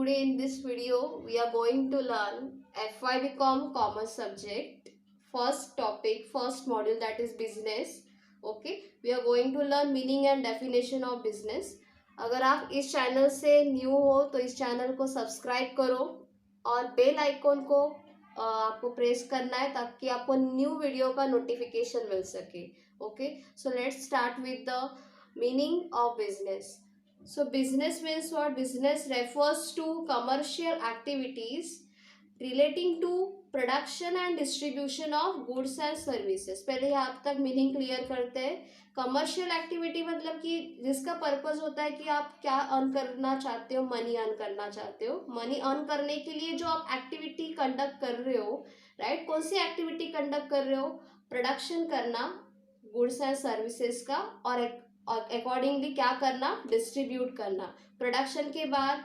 today in this video we are going to learn FYBCom commerce subject, first topic, first module, that is business. Okay, we are going to learn meaning and definition of business. अगर आप इस channel से new हो तो इस channel को subscribe करो और बेल आइकॉन को आपको प्रेस करना है ताकि आपको न्यू वीडियो का नोटिफिकेशन मिल सके. Okay, so let's start with the meaning of business. So business means what? Business refers to commercial activities relating to production and distribution of goods and services. पहले यहाँ तक meaning clear करते हैं. Commercial activity मतलब कि जिसका purpose होता है कि आप क्या अर्न करना चाहते हो, मनी अर्न करना चाहते हो. मनी अर्न करने के लिए जो आप एक्टिविटी कंडक्ट कर रहे हो, राइट, कौन सी एक्टिविटी कंडक्ट कर रहे हो? प्रोडक्शन करना गुड्स एंड सर्विसेज का, और अकॉर्डिंगली क्या करना? डिस्ट्रीब्यूट करना. प्रोडक्शन के बाद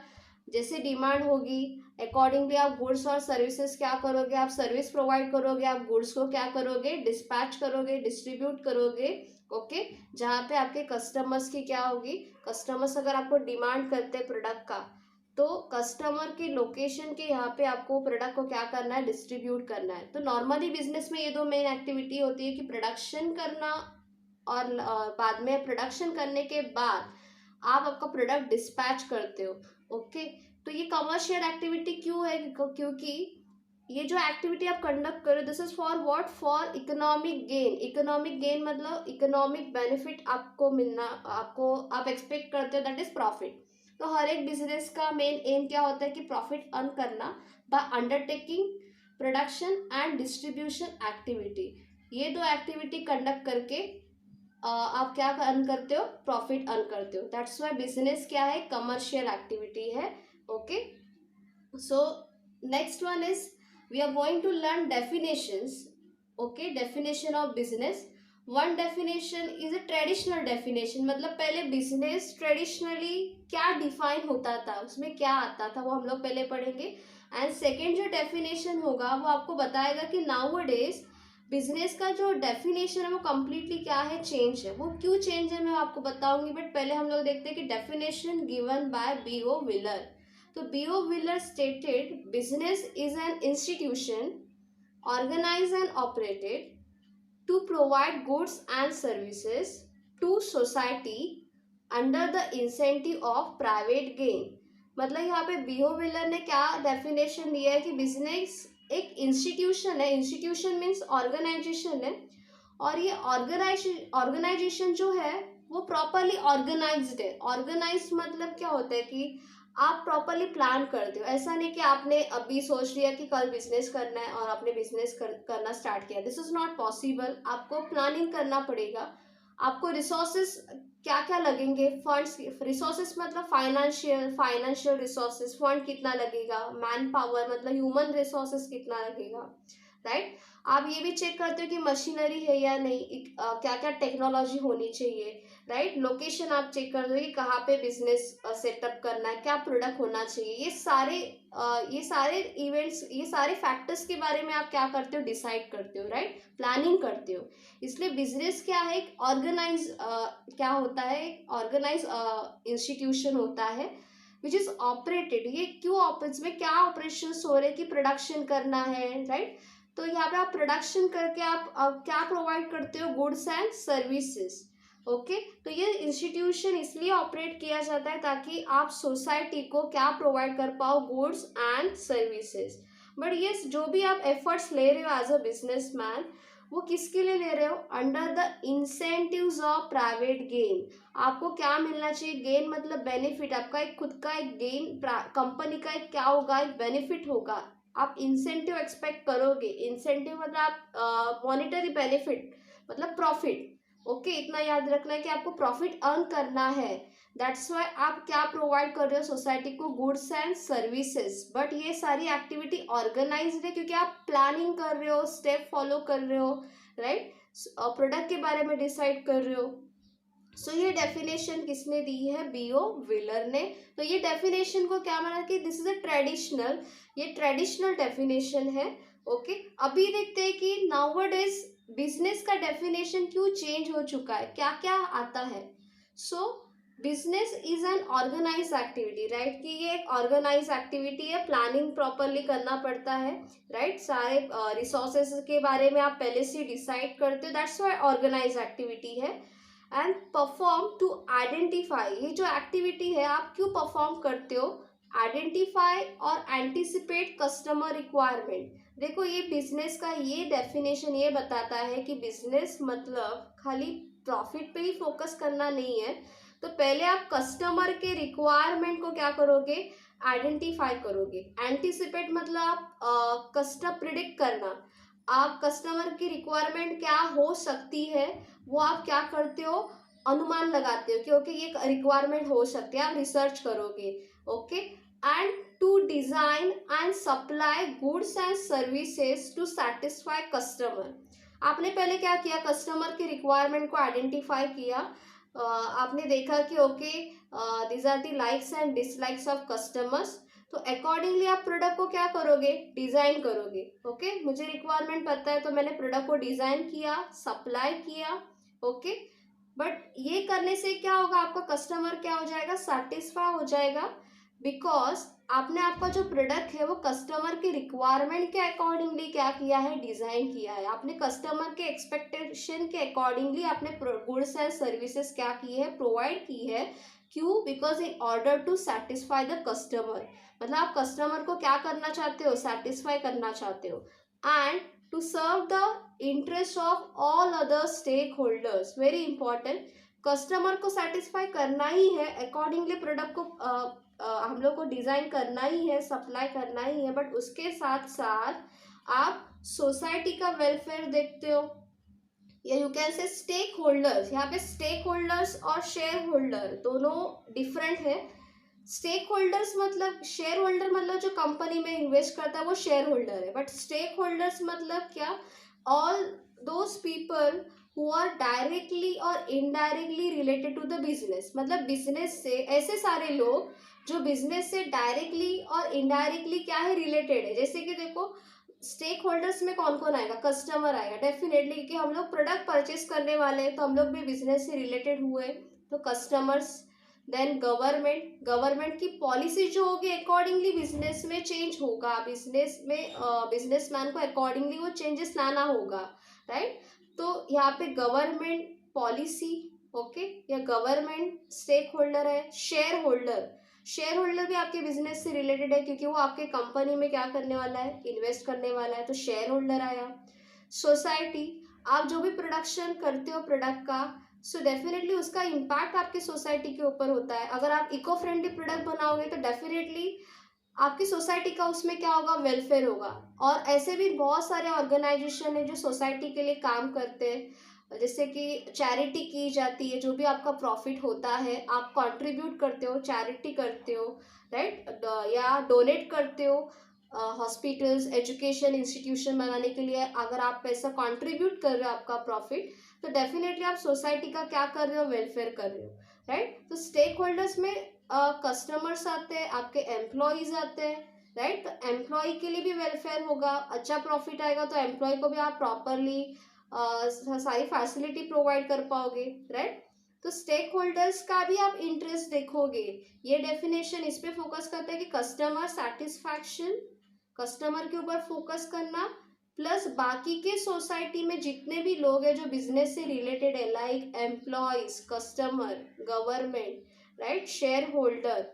जैसे डिमांड होगी अकॉर्डिंगली आप गुड्स और सर्विसेज क्या करोगे? आप सर्विस प्रोवाइड करोगे, आप गुड्स को क्या करोगे? डिस्पैच करोगे, डिस्ट्रीब्यूट करोगे. ओके, जहाँ पे आपके कस्टमर्स की क्या होगी? कस्टमर्स अगर आपको डिमांड करते हैं प्रोडक्ट का, तो कस्टमर के लोकेशन के यहाँ पे आपको प्रोडक्ट को क्या करना है? डिस्ट्रीब्यूट करना है. तो नॉर्मली बिजनेस में ये दो मेन एक्टिविटी होती है कि प्रोडक्शन करना और बाद में प्रोडक्शन करने के बाद आप आपका प्रोडक्ट डिस्पैच करते हो. ओके, तो ये कमर्शियल एक्टिविटी क्यों है? क्योंकि ये जो एक्टिविटी आप कंडक्ट करो, this is for what? For economic gain. Economic gain मतलब इकोनॉमिक बेनिफिट आपको मिलना, आपको आप एक्सपेक्ट करते हो, दैट इज प्रॉफिट. तो हर एक बिजनेस का मेन एम क्या होता है कि प्रॉफिट अर्न करना by undertaking production and distribution activity. ये दो एक्टिविटी कंडक्ट करके आप क्या अर्न करते हो? प्रॉफिट अर्न करते हो. दैट्स वाई बिजनेस क्या है? कमर्शियल एक्टिविटी है. Okay, so next one is we are going to learn definitions. Okay, definition of business. One definition is a traditional definition, मतलब पहले बिजनेस ट्रेडिशनली क्या डिफाइन होता था, उसमें क्या आता था, वो हम लोग पहले पढ़ेंगे. एंड सेकेंड जो डेफिनेशन होगा वो आपको बताएगा कि नाउ डेज बिजनेस का जो डेफिनेशन है वो कम्प्लीटली क्या है? चेंज है. वो क्यों चेंज है मैं आपको बताऊंगी, बट पहले हम लोग देखते हैं कि definition given by B.O. Wheeler. तो B.O. Wheeler stated business is an institution organise and operated to provide goods and services to society under the incentive of private gain. मतलब यहाँ पे B.O. विलर ने क्या डेफिनेशन दिया है कि business एक इंस्टीट्यूशन है. इंस्टीट्यूशन मीन्स ऑर्गेनाइजेशन है, और ये ऑर्गेनाइजेशन जो है वो प्रॉपरली ऑर्गेनाइज्ड है. ऑर्गेनाइज्ड मतलब क्या होता है कि आप प्रॉपरली प्लान करते हो. ऐसा नहीं कि आपने अभी सोच लिया कि कल बिजनेस करना है और आपने बिजनेस करना स्टार्ट किया. This is not possible. आपको प्लानिंग करना पड़ेगा. आपको रिसोर्सेस क्या क्या लगेंगे? फंड्स, रिसोर्सेस मतलब फाइनेंशियल रिसोर्सेस, फंड कितना लगेगा, मैन पावर मतलब ह्यूमन रिसोर्सेस कितना लगेगा, राइट. आप ये भी चेक करते हो कि मशीनरी है या नहीं, क्या क्या टेक्नोलॉजी होनी चाहिए, राइट. लोकेशन आप चेक करते हो कि कहाँ पे बिजनेस सेटअप करना है, क्या प्रोडक्ट होना चाहिए. ये सारे इवेंट्स, ये सारे फैक्टर्स के बारे में आप क्या करते हो? डिसाइड करते हो, राइट, प्लानिंग करते हो. इसलिए बिजनेस क्या है? एक ऑर्गेनाइज क्या होता है? ऑर्गेनाइज इंस्टीट्यूशन होता है विच इज ऑपरेटेड. ये क्यों इसमें क्या ऑपरेशन हो रहे हैं कि प्रोडक्शन करना है, राइट. तो यहाँ पे आप प्रोडक्शन करके आप क्या प्रोवाइड करते हो? Goods and services. ओके, तो ये इंस्टीट्यूशन इसलिए ऑपरेट किया जाता है ताकि आप सोसाइटी को क्या प्रोवाइड कर पाओ? Goods and services. बट ये जो भी आप एफर्ट्स ले रहे हो एज अ बिजनेसमैन, वो किसके लिए ले रहे हो? Under the incentives of private gain. आपको क्या मिलना चाहिए? गेन मतलब बेनिफिट. आपका एक खुद का एक गेन, कंपनी का एक क्या होगा? एक बेनिफिट होगा. आप इंसेंटिव एक्सपेक्ट करोगे. इंसेंटिव मतलब आप मॉनिटरी बेनिफिट मतलब प्रॉफिट. ओके, इतना याद रखना है कि आपको प्रॉफिट अर्न करना है. दैट्स वाई आप क्या प्रोवाइड कर रहे हो सोसाइटी को? Goods and services. बट ये सारी एक्टिविटी ऑर्गेनाइज्ड है क्योंकि आप प्लानिंग कर रहे हो, स्टेप फॉलो कर रहे हो, राइट, प्रोडक्ट के बारे में डिसाइड कर रहे हो. सो ये डेफिनेशन किसने दी है? B.O. विलर ने. तो ये डेफिनेशन को क्या माना कि दिस इज अ ट्रेडिशनल, ये ट्रेडिशनल डेफिनेशन है. ओके, अभी देखते हैं कि नाउअडेज बिजनेस का डेफिनेशन क्यों चेंज हो चुका है, क्या क्या आता है. So business is an organise activity, right, कि ये एक ऑर्गेनाइज एक्टिविटी है, प्लानिंग प्रॉपरली करना पड़ता है, राइट, सारे रिसोर्सेज के बारे में आप पहले से डिसाइड करते हो, दैट्स व्हाई ऑर्गेनाइज एक्टिविटी है। एंड परफॉर्म टू आइडेंटिफाई, ये जो एक्टिविटी है आप क्यों परफॉर्म करते हो, आइडेंटिफाई और एंटिसिपेट कस्टमर रिक्वायरमेंट। देखो ये बिजनेस का ये डेफिनेशन ये बताता है कि बिजनेस मतलब खाली प्रॉफिट पे ही फोकस करना नहीं है, तो पहले आप कस्टमर के रिक्वायरमेंट को क्या करोगे, आइडेंटिफाई करोगे। एंटिसिपेट मतलब आप कस्टमर प्रिडिक्ट करना, आप कस्टमर की रिक्वायरमेंट क्या हो सकती है वो आप क्या करते हो, अनुमान लगाते हो कि ओके ये रिक्वायरमेंट हो सकती है, आप रिसर्च करोगे, okay. And to design and supply goods and services to satisfy customer, आपने पहले क्या किया, कस्टमर की रिक्वायरमेंट को आइडेंटिफाई किया, आपने देखा कि okay these are the likes and dislikes of customers, तो अकॉर्डिंगली आप प्रोडक्ट को क्या करोगे, डिजाइन करोगे, ओके। मुझे रिक्वायरमेंट पता है तो मैंने प्रोडक्ट को डिजाइन किया, सप्लाई किया, ओके। बट ये करने से क्या होगा, आपका कस्टमर क्या हो जाएगा, सेटिस्फाई हो जाएगा, बिकॉज आपने आपका जो प्रोडक्ट है वो कस्टमर के रिक्वायरमेंट के अकॉर्डिंगली क्या किया है, डिजाइन किया है, आपने कस्टमर के एक्सपेक्टेशन के अकॉर्डिंगली आपने गुड्स एंड सर्विसेज क्या की है, प्रोवाइड की है। क्यों, because in order to satisfy the customer, मतलब आप कस्टमर को क्या करना चाहते हो, सेटिस्फाई करना चाहते हो। And to serve the interest of all other stakeholders, very important, customer को सेटिस्फाई करना ही है, अकॉर्डिंगली प्रोडक्ट को हम लोग को डिजाइन करना ही है, सप्लाई करना ही है, बट उसके साथ साथ आप सोसाइटी का वेलफेयर देखते हो, या you can say stakeholders. यहाँ पे स्टेक होल्डर्स और शेयर होल्डर दोनों डिफरेंट है। स्टेक होल्डर्स मतलब, शेयर होल्डर मतलब जो कंपनी में इन्वेस्ट करता है वो शेयर होल्डर है, बट स्टेक होल्डर्स मतलब क्या, all those people who are directly और indirectly related to the business, मतलब बिजनेस से ऐसे सारे लोग जो बिजनेस से डायरेक्टली और इनडायरेक्टली क्या है, रिलेटेड है। जैसे कि देखो स्टेक होल्डर्स में कौन कौन आएगा, कस्टमर आएगा डेफिनेटली, कि हम लोग प्रोडक्ट परचेस करने वाले हैं तो हम लोग भी बिजनेस से रिलेटेड हुए, तो कस्टमर्स। देन गवर्नमेंट, गवर्नमेंट की पॉलिसी जो होगी अकॉर्डिंगली बिजनेस में चेंज होगा, बिजनेस में बिजनेसमैन को अकॉर्डिंगली वो चेंजेस लाना होगा, राइट। तो यहाँ पे गवर्नमेंट पॉलिसी, ओके, या गवर्नमेंट स्टेक होल्डर है। शेयर होल्डर, शेयर होल्डर भी आपके बिजनेस से रिलेटेड है क्योंकि वो आपके कंपनी में क्या करने वाला है, इन्वेस्ट करने वाला है, तो शेयर होल्डर आया। सोसाइटी, आप जो भी प्रोडक्शन करते हो प्रोडक्ट का, सो डेफिनेटली उसका इम्पैक्ट आपकी सोसाइटी के ऊपर होता है। अगर आप इको फ्रेंडली प्रोडक्ट बनाओगे तो डेफिनेटली आपकी सोसाइटी का उसमें क्या होगा, वेलफेयर होगा। और ऐसे भी बहुत सारे ऑर्गेनाइजेशन है जो सोसाइटी के लिए काम करते हैं, जैसे कि चैरिटी की जाती है, जो भी आपका प्रॉफिट होता है आप कंट्रीब्यूट करते हो, चैरिटी करते हो, राइट, या डोनेट करते हो हॉस्पिटल्स, एजुकेशन इंस्टीट्यूशन बनाने के लिए। अगर आप पैसा कंट्रीब्यूट कर रहे हो आपका प्रॉफिट, तो डेफिनेटली आप सोसाइटी का क्या कर रहे हो, वेलफेयर कर रहे हो, राइट। तो स्टेक होल्डर्स में कस्टमर्स आते हैं, आपके एम्प्लॉयज आते हैं, राइट। तो एम्प्लॉय के लिए भी वेलफेयर होगा, अच्छा प्रॉफिट आएगा तो एम्प्लॉय को भी आप प्रॉपरली सारी फैसिलिटी प्रोवाइड कर पाओगे, राइट। तो स्टेक होल्डर्स का भी आप इंटरेस्ट देखोगे, ये डेफिनेशन इस पे फोकस करता है कि कस्टमर सेटिस्फैक्शन, कस्टमर के ऊपर फोकस करना, प्लस बाकी के सोसाइटी में जितने भी लोग हैं जो बिजनेस से रिलेटेड है, like employees, customer, government, right, share holder,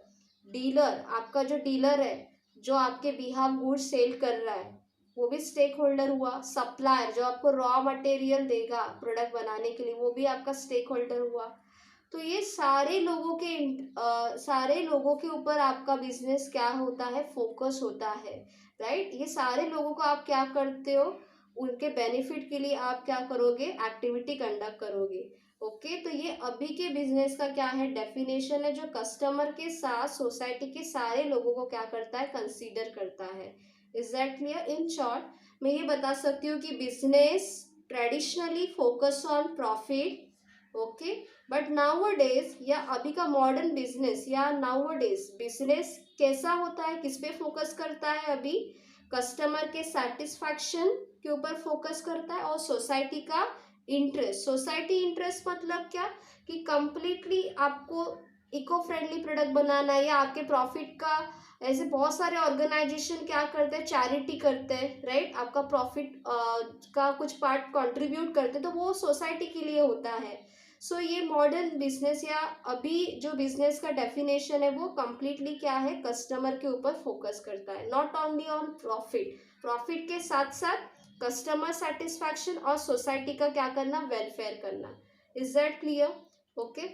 dealer, आपका जो डीलर है जो आपके बिहाफ गुड्स सेल कर रहा है वो भी स्टेक होल्डर हुआ। सप्लायर जो आपको रॉ मटेरियल देगा प्रोडक्ट बनाने के लिए वो भी आपका स्टेक होल्डर हुआ। तो ये सारे लोगों के ऊपर आपका बिजनेस क्या होता है, फोकस होता है, राइट। ये सारे लोगों को आप क्या करते हो, उनके बेनिफिट के लिए आप क्या करोगे, एक्टिविटी कंडक्ट करोगे, ओके। तो ये अभी के बिजनेस का क्या है, डेफिनेशन है, जो कस्टमर के साथ सोसाइटी के सारे लोगों को क्या करता है, कंसीडर करता है। Is that clear? In short मैं ये बता सकती हूँ कि business traditionally focus on profit, okay, but nowadays या अभी का मॉडर्न बिजनेस या नाउअडेज बिजनेस कैसा होता है, किस पे फोकस करता है, अभी कस्टमर के सेटिस्फैक्शन के ऊपर फोकस करता है और सोसाइटी का इंटरेस्ट। सोसाइटी इंटरेस्ट मतलब क्या, कि कंप्लीटली आपको इको फ्रेंडली प्रोडक्ट बनाना है, या आपके प्रॉफिट का, ऐसे बहुत सारे ऑर्गेनाइजेशन क्या करते हैं, चैरिटी करते हैं, राइट, आपका प्रॉफिट का कुछ पार्ट कंट्रीब्यूट करते हैं, तो वो सोसाइटी के लिए होता है। सो ये मॉडर्न बिजनेस या अभी जो बिजनेस का डेफिनेशन है वो कंप्लीटली क्या है, कस्टमर के ऊपर फोकस करता है, not only on profit, profit के साथ साथ कस्टमर सेटिस्फैक्शन और सोसाइटी का क्या करना, वेलफेयर करना। Is that clear? Okay,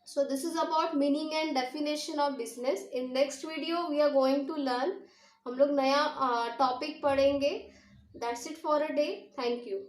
so this is about meaning and definition of business. In next video we are going to learn, हम लोग नया टॉपिक पढ़ेंगे. That's it for a day. Thank you.